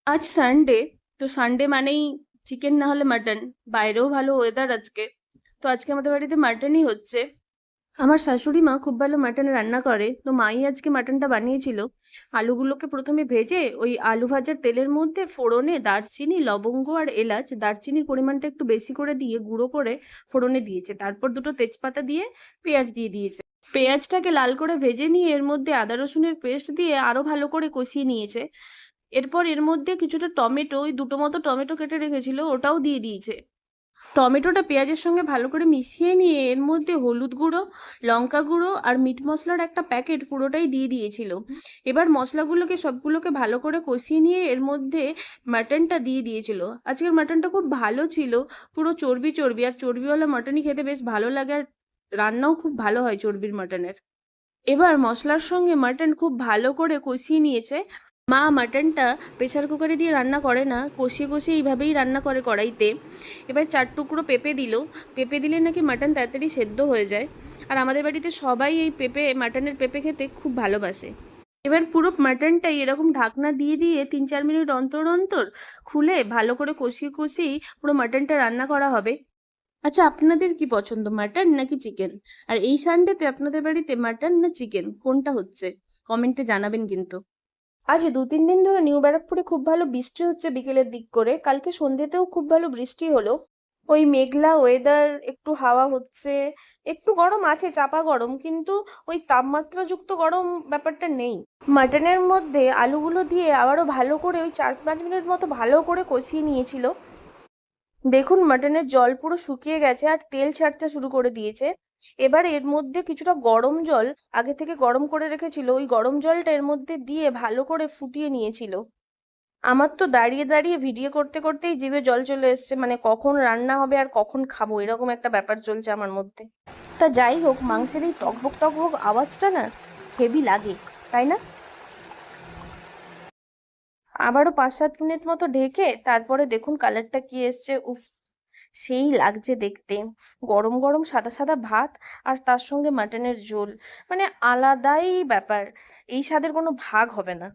আজ সানডে। তো সানডে মানেই চিকেন না হলে মাটন। বাইরেও ভালো ওয়েদার আজকে। তো আজকে আমাদের বাড়িতে মাটনই হচ্ছে। আমার শাশুড়ি মা খুব ভালো মাটন রান্না করে, তো মাই আজকে মাটনটা বানিয়েছিল। আলুগুলোকে প্রথমে ভেজে ওই আলু ভাজার তেলের মধ্যে ফোড়নে দারচিনি, লবঙ্গ আর এলাচ, দারচিনির পরিমাণটা একটু বেশি করে দিয়ে গুঁড়ো করে ফোড়নে দিয়েছে। তারপর দুটো তেজপাতা দিয়ে পেঁয়াজ দিয়ে দিয়েছে। পেঁয়াজটাকে লাল করে ভেজে নিয়ে এর মধ্যে আদা রসুনের পেস্ট দিয়ে আরো ভালো করে কষিয়ে নিয়েছে। এরপর এর মধ্যে কিছুটা টমেটো, ওই দুটো মতো টমেটো কেটে রেখেছিল, ওটাও দিয়ে দিয়েছে। টমেটোটা পেঁয়াজের সঙ্গে ভালো করে মিশিয়ে নিয়ে এর মধ্যে হলুদ গুঁড়ো, লঙ্কা গুঁড়ো আর মিট মশলার একটা প্যাকেট পুরোটাই দিয়ে দিয়েছিল। এবার মশলাগুলোকে সবগুলোকে ভালো করে কষিয়ে নিয়ে এর মধ্যে মাটনটা দিয়ে দিয়েছিল। আজকের মাটনটা খুব ভালো ছিল, পুরো চর্বি চর্বি, আর চর্বিওয়ালা মাটনই খেতে বেশ ভালো লাগে, আর রান্নাও খুব ভালো হয় চর্বির মাটনের। এবার মশলার সঙ্গে মাটন খুব ভালো করে কষিয়ে নিয়েছে। মা মাটনটা প্রেসার কুকারে দিয়ে রান্না করে না, কষিয়ে কষিয়ে এইভাবেই রান্না করে কড়াইতে। এবার 4 টুকরো পেঁপে দিল। পেঁপে দিলে নাকি মাটন তাড়াতাড়ি সেদ্ধ হয়ে যায়। আর আমাদের বাড়িতে সবাই এই মাটনের পেঁপে খেতে খুব ভালোবাসে। এবার পুরো মাটনটাই এরকম ঢাকনা দিয়ে দিয়ে 3-4 মিনিট অন্তর অন্তর খুলে ভালো করে কষিয়ে কষিয়ে পুরো মাটনটা রান্না করা হবে। আচ্ছা, আপনাদের কি পছন্দ, মাটন নাকি চিকেন? আর এই সানডেতে আপনাদের বাড়িতে মাটন না চিকেন কোনটা হচ্ছে? কমেন্টে জানাবেন কিন্তু। আজ 2-3 দিন ধরে নিউ ব্যারাকপুরে খুব ভালো বৃষ্টি হচ্ছে বিকেলের দিক করে। কালকে সন্ধ্যেতেও খুব ভালো বৃষ্টি হলো। ওই মেঘলা ওয়েদার, একটু হাওয়া হচ্ছে, একটু গরম আছে, চাপা গরম, কিন্তু ওই তাপমাত্রাযুক্ত গরম ব্যাপারটা নেই। মাটনের মধ্যে আলুগুলো দিয়ে আবারও ভালো করে ওই 4-5 মিনিট মতো ভালো করে কষিয়ে নিয়েছিল। দেখুন মাটনের জল পুরো শুকিয়ে গেছে আর তেল ছাড়তে শুরু করে দিয়েছে। এবার এর মধ্যে কিছুটা গরম জল আগে থেকে গরম করে রেখেছিল, ওই গরম জলটা এর মধ্যে দিয়ে ভালো করে ফুটিয়ে নিয়েছিল। আমার তো দাঁড়িয়ে দাঁড়িয়ে ভিডিও করতে করতেই জিভে জল চলে এসছে, মানে কখন রান্না হবে আর কখন খাবো এরকম একটা ব্যাপার চলছে আমার মধ্যে। তা যাই হোক, মাংসের এই টকবক টকবক আওয়াজটা না হেভি লাগে, তাই না? আবারও 5-7 মিনিট মতো ঢেকে তারপরে দেখুন কালারটা কি এসছে, উফ, সেই লাগছে দেখতে। গরম গরম সাদা সাদা ভাত আর তার সঙ্গে মাটনের ঝোল, মানে আলাদাই ব্যাপার। এই স্বাদের কোনো ভাগ হবে না।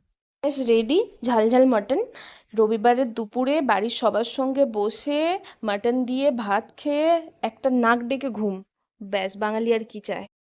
ব্যাস রেডি ঝাল ঝাল মাটন। রবিবারের দুপুরে বাড়ির সবার সঙ্গে বসে মাটন দিয়ে ভাত খেয়ে একটা নাক ডেকে ঘুম। ব্যাস, বাঙালি আর কি চায়?